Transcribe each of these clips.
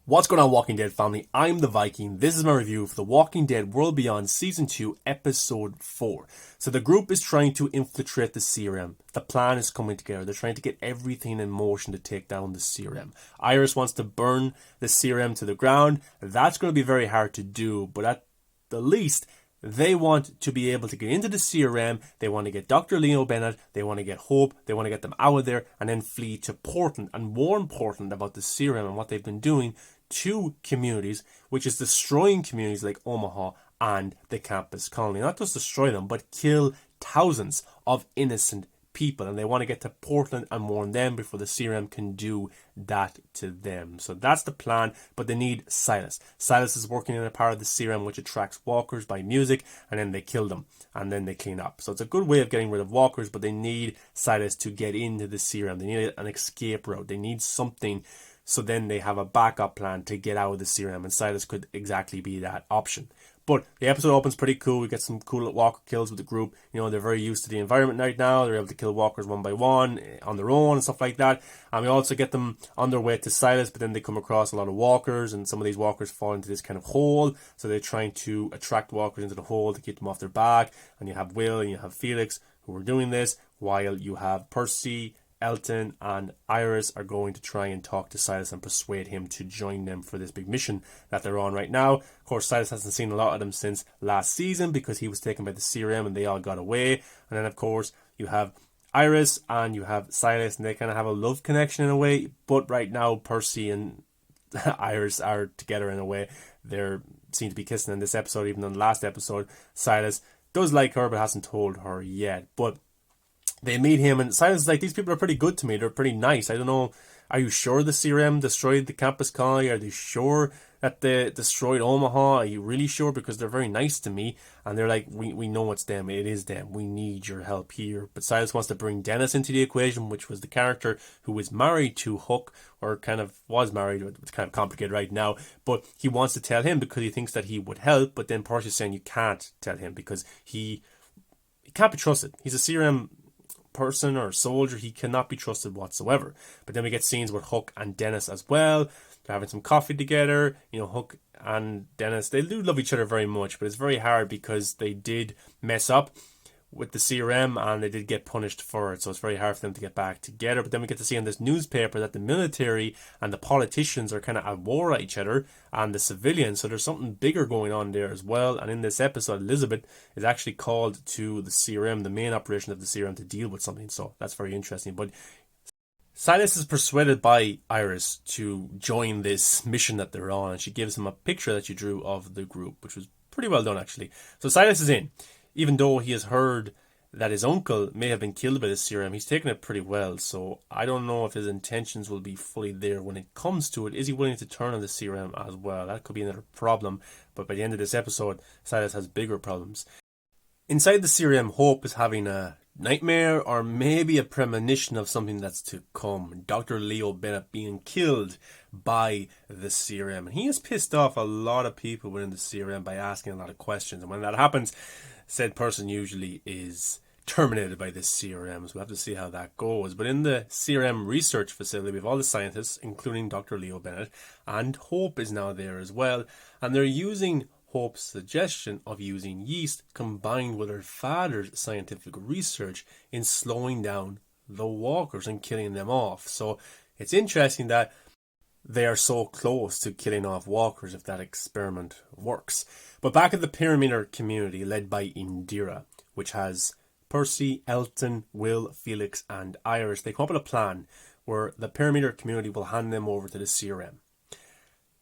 What's going on, Walking Dead family? I'm the Viking. This is my review for The Walking Dead World Beyond Season 2, Episode 4. So the group is trying to infiltrate the CRM. The plan is coming together. They're trying to get everything in motion to take down the CRM. Iris wants to burn the CRM to the ground. That's going to be very hard to do, but at the least, they want to be able to get into the CRM. They want to get Dr. Leo Bennett. They want to get Hope. They want to get them out of there and then flee to Portland and warn Portland about the CRM and what they've been doing to communities, which is destroying communities like Omaha and the campus colony. Not just destroy them, but kill thousands of innocent people, and they want to get to Portland and warn them before the CRM can do that to them. So that's the plan, but they need Silas. Silas is working in a part of the CRM which attracts walkers by music, and then they kill them, and then they clean up. So it's a good way of getting rid of walkers, but they need Silas to get into the CRM. They need an escape route. They need something, so then they have a backup plan to get out of the CRM, and Silas could exactly be that option. But the episode opens pretty cool. We get some cool walker kills with the group. You know, they're very used to the environment right now. They're able to kill walkers one by one on their own and stuff like that. And we also get them on their way to Silas, but then they come across a lot of walkers, and some of these walkers fall into this kind of hole. So they're trying to attract walkers into the hole to get them off their back. And you have Will and you have Felix who are doing this, while you have Percy, Elton and Iris are going to try and talk to Silas and persuade him to join them for this big mission that they're on right now. Of course, Silas hasn't seen a lot of them since last season because he was taken by the CRM and they all got away. And then, of course, you have Iris and you have Silas, and they kind of have a love connection in a way. But right now, Percy and Iris are together in a way. They seem to be kissing in this episode, even in the last episode. Silas does like her but hasn't told her yet. But they meet him, and Silas is like, these people are pretty good to me. They're pretty nice. I don't know. Are you sure the CRM destroyed the campus colony? Are they sure that they destroyed Omaha? Are you really sure? Because they're very nice to me. And they're like, we know it's them. It is them. We need your help here. But Silas wants to bring Dennis into the equation, which was the character who was married to Hook, or kind of was married. It's kind of complicated right now. But he wants to tell him because he thinks that he would help. But then Percy's saying you can't tell him because he can't be trusted. He's a CRM person or soldier. He cannot be trusted whatsoever. But then we get scenes with Hook and Dennis as well. They're having some coffee together. You know, Hook and Dennis, they do love each other very much, but it's very hard because they did mess up with the CRM and they did get punished for it, so it's very hard for them to get back together. But then we get to see in this newspaper that the military and the politicians are kind of at war at each other, and the civilians, so there's something bigger going on there as well. And in this episode, Elizabeth is actually called to the CRM, the main operation of the CRM, to deal with something, so that's very interesting. But Silas is persuaded by Iris to join this mission that they're on, and she gives him a picture that she drew of the group, which was pretty well done actually. So Silas is in. Even though he has heard that his uncle may have been killed by the CRM, he's taken it pretty well. So I don't know if his intentions will be fully there when it comes to it. Is he willing to turn on the CRM as well? That could be another problem. But by the end of this episode, Silas has bigger problems. Inside the CRM, Hope is having a nightmare or maybe a premonition of something that's to come. Dr. Leo Bennett being killed by the CRM. And he has pissed off a lot of people within the CRM by asking a lot of questions. And when that happens, said person usually is terminated by this CRM, so we'll have to see how that goes. But in the CRM research facility, we have all the scientists, including Dr. Leo Bennett, and Hope is now there as well. And they're using Hope's suggestion of using yeast combined with her father's scientific research in slowing down the walkers and killing them off. So it's interesting that they are so close to killing off walkers if that experiment works. But back at the Pyramid community led by Indira, which has Percy, Elton, Will, Felix and Iris, they come up with a plan where the Pyramid community will hand them over to the CRM.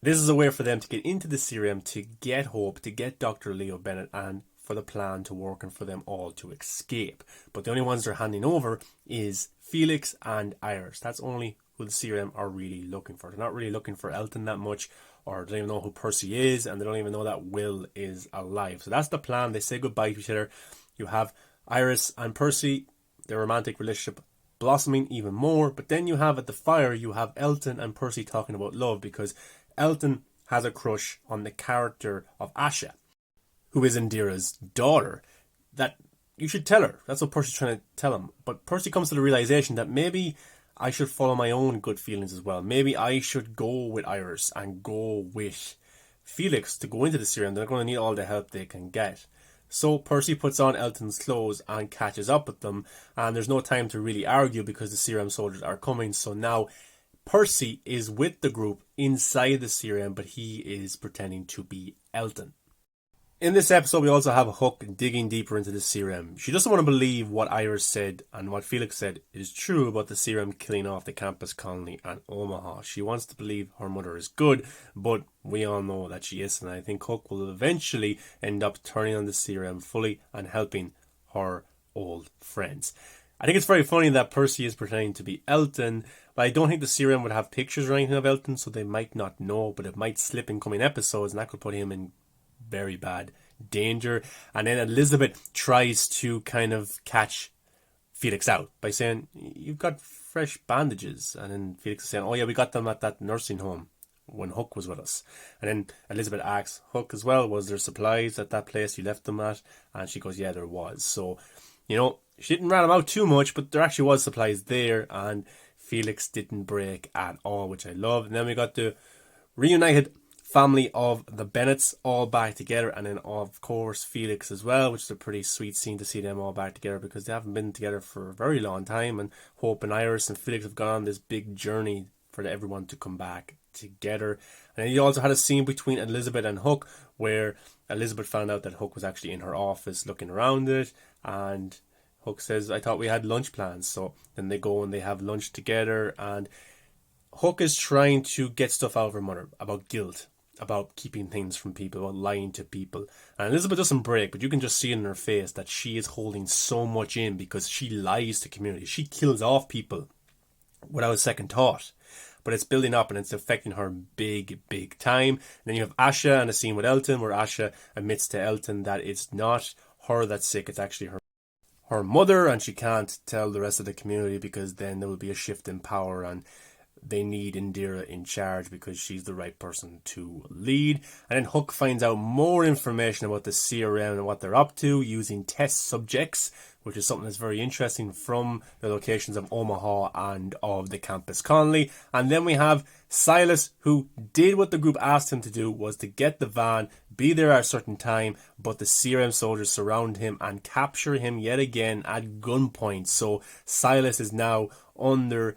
This is a way for them to get into the CRM, to get Hope, to get Dr. Leo Bennett, and for the plan to work and for them all to escape. But the only ones they're handing over is Felix and Iris. That's only who the CRM are really looking for. They're not really looking for Elton that much, or they don't even know who Percy is, and they don't even know that Will is alive. So that's the plan. They say goodbye to each other. You have Iris and Percy, their romantic relationship blossoming even more. But then you have at the fire, you have Elton and Percy talking about love, because Elton has a crush on the character of Asha, who is Indira's daughter. That you should tell her. That's what Percy's trying to tell him. But Percy comes to the realization that maybe I should follow my own gut feelings as well. Maybe I should go with Iris and go with Felix to go into the serum. They're going to need all the help they can get. So Percy puts on Elton's clothes and catches up with them, and there's no time to really argue because the serum soldiers are coming. So now Percy is with the group inside the serum, but he is pretending to be Elton. In this episode, we also have Hook digging deeper into the serum. She doesn't want to believe what Iris said and what Felix said is true about the serum killing off the campus colony and Omaha. She wants to believe her mother is good, but we all know that she isn't. I think Hook will eventually end up turning on the serum fully and helping her old friends. I think it's very funny that Percy is pretending to be Elton, but I don't think the serum would have pictures or anything of Elton, so they might not know, but it might slip in coming episodes, and that could put him in very bad danger. And then Elizabeth tries to kind of catch Felix out by saying, you've got fresh bandages. And then Felix is saying, oh yeah, we got them at that nursing home when Hook was with us. And then Elizabeth asks Hook as well, was there supplies at that place you left them at? And she goes, yeah, there was. So, you know, she didn't rat him out too much, but there actually was supplies there, and Felix didn't break at all, which I love. And then we got the reunited family of the Bennetts all back together, and then of course Felix as well, which is a pretty sweet scene to see them all back together because they haven't been together for a very long time, and Hope and Iris and Felix have gone on this big journey for everyone to come back together. And then you also had a scene between Elizabeth and Hook where Elizabeth found out that Hook was actually in her office looking around it, and Hook says, I thought we had lunch plans. So then they go and they have lunch together, and Hook is trying to get stuff out of her mother about guilt, about keeping things from people, about lying to people. And Elizabeth doesn't break, but you can just see in her face that she is holding so much in because she lies to community. She kills off people without a second thought. But it's building up and it's affecting her big, big time. And then you have Asha and a scene with Elton where Asha admits to Elton that it's not her that's sick, it's actually her mother, and she can't tell the rest of the community because then there will be a shift in power and they need Indira in charge because she's the right person to lead. And then Hook finds out more information about the CRM and what they're up to using test subjects, which is something that's very interesting from the locations of Omaha and of the campus colony. And then we have Silas, who did what the group asked him to do, was to get the van, be there at a certain time, but the CRM soldiers surround him and capture him yet again at gunpoint. So Silas is now under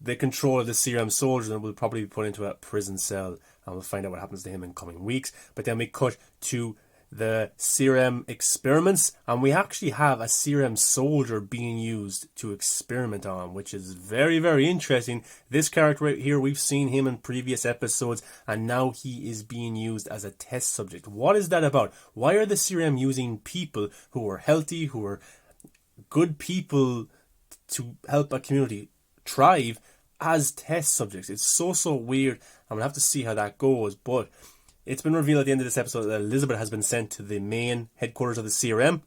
the control of the CRM soldiers and will probably be put into a prison cell, and we'll find out what happens to him in coming weeks. But then we cut to the CRM experiments, and we actually have a CRM soldier being used to experiment on, which is very, very interesting. This character right here, we've seen him in previous episodes, and now he is being used as a test subject. What is that about? Why are the CRM using people who are healthy, who are good people to help a community thrive as test subjects? It's so weird. I'm gonna have to see how that goes, but it's been revealed at the end of this episode that Elizabeth has been sent to the main headquarters of the CRM.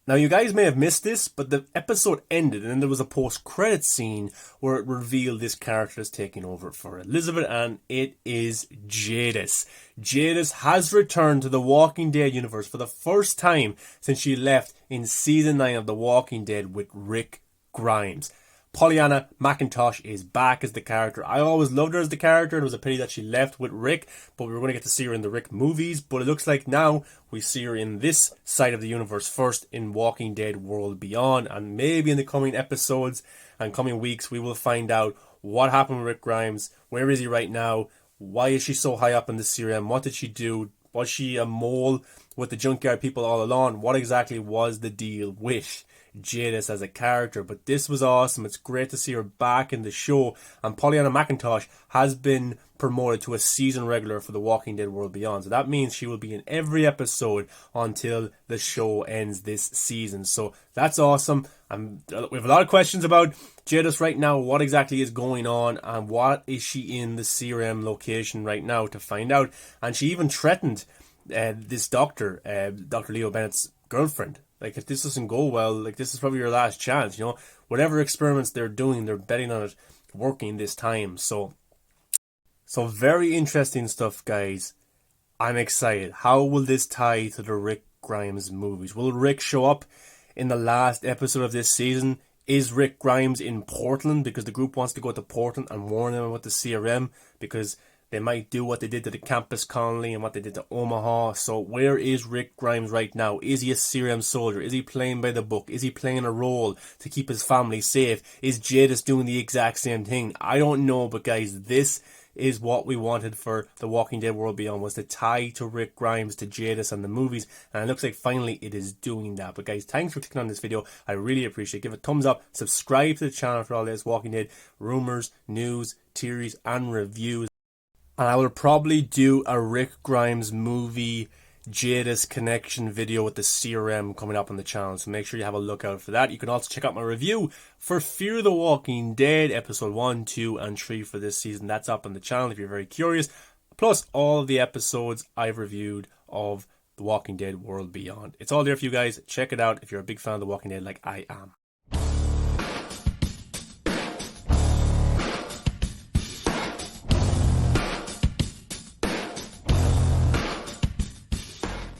Now, you guys may have missed this, but the episode ended and then there was a post-credit scene where it revealed this character is taking over for Elizabeth, and it is Jadis. Jadis has returned to the Walking Dead universe for the first time since she left in season 9 of The Walking Dead with Rick Grimes. Pollyanna McIntosh is back as the character. I always loved her as the character. It was a pity that she left with Rick, but we were going to get to see her in the Rick movies. But it looks like now we see her in this side of the universe first in Walking Dead World Beyond. And maybe in the coming episodes and coming weeks, we will find out what happened with Rick Grimes. Where is he right now? Why is she so high up in the CRM? What did she do? Was she a mole with the junkyard people all along? What exactly was the deal with Jadis as a character? But this was awesome. It's great to see her back in the show, and Pollyanna McIntosh has been promoted to a season regular for The Walking Dead World Beyond, so that means she will be in every episode until the show ends this season. So that's awesome. We have a lot of questions about Jadis right now. What exactly is going on, and what is she in the CRM location right now to find out? And she even threatened this doctor, Dr. Leo Bennett's girlfriend. Like, if this doesn't go well, like, this is probably your last chance, you know. Whatever experiments they're doing, they're betting on it working this time. So very interesting stuff, guys. I'm excited. How will this tie to the Rick Grimes movies? Will Rick show up in the last episode of this season? Is Rick Grimes in Portland because the group wants to go to Portland and warn them about the CRM because they might do what they did to the Campus Colony and what they did to Omaha. So where is Rick Grimes right now? Is he a CRM soldier? Is he playing by the book? Is he playing a role to keep his family safe? Is Jadis doing the exact same thing? I don't know, but guys, this is what we wanted for The Walking Dead World Beyond, was to tie to Rick Grimes, to Jadis and the movies, and it looks like finally it is doing that. But guys, thanks for clicking on this video. I really appreciate it. Give it a thumbs up, subscribe to the channel for all this Walking Dead rumors, news, theories and reviews. And I will probably do a Rick Grimes movie Jadis connection video with the CRM coming up on the channel, so make sure you have a look out for that. You can also check out my review for Fear the Walking Dead episode 1, 2 and 3 for this season. That's up on the channel if you're very curious, plus all of the episodes I've reviewed of The Walking Dead World Beyond. It's all there for you guys. Check it out if you're a big fan of The Walking Dead like I am.